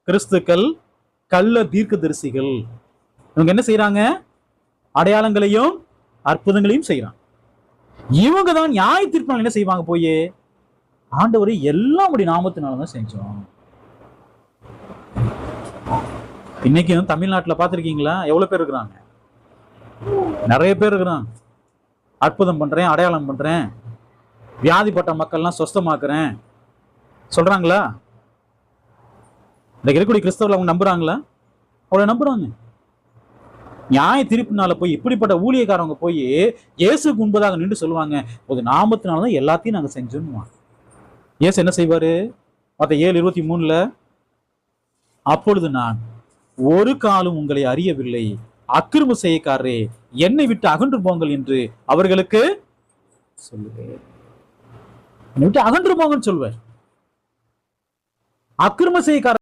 கிறிஸ்துக்கள், கள்ள தீர்க்கதரிசிகள். இவங்க என்ன செய்யறாங்க? அடையாளங்களையும் அற்புதங்களையும் செய்யறாங்க. இவங்க தான் நியாய தீர்ப்பு என்ன செய்வாங்க? போய் ஆண்டவரை எல்லாம் நாமத்தினாலதான் செஞ்சோம். இன்னைக்கும் தமிழ்நாட்டுல பாத்திருக்கீங்களா? எவ்வளவு பேர் இருக்கிறாங்க? நிறைய பேர் இருக்கிறாங்க. அற்புதம் பண்றேன், அடையாளம் பண்றேன், வியாதிப்பட்ட மக்கள்லாம் சொஸ்தமாக்குறேன் சொல்றாங்களா? இந்த இருக்கக்கூடிய கிறிஸ்தவர்கள் அவங்க நம்புறாங்களா? அவளை நம்புறாங்க. நியாய தீர்ப்புனால போய் இப்படிப்பட்ட ஊழியக்காரங்க போய் இயேசுக்கு முன்பதாக நின்று சொல்லுவாங்க, ஒரு நாமத்தினாலதான் எல்லாத்தையும் நாங்க செஞ்சோம். இயேசு என்ன செய்வாரு? மத்த 7:23, அப்பொழுது நான் ஒரு காலம் உங்களை அறியவில்லை, அக்கிரம செய்யக்காரரே என்னை விட்டு அகன்று போங்கள் என்று அவர்களுக்கு சொல்லுவேன். என்னை விட்டு அகன்று போங்கன்னு சொல்வார். அக்கிரம செய்யக்கார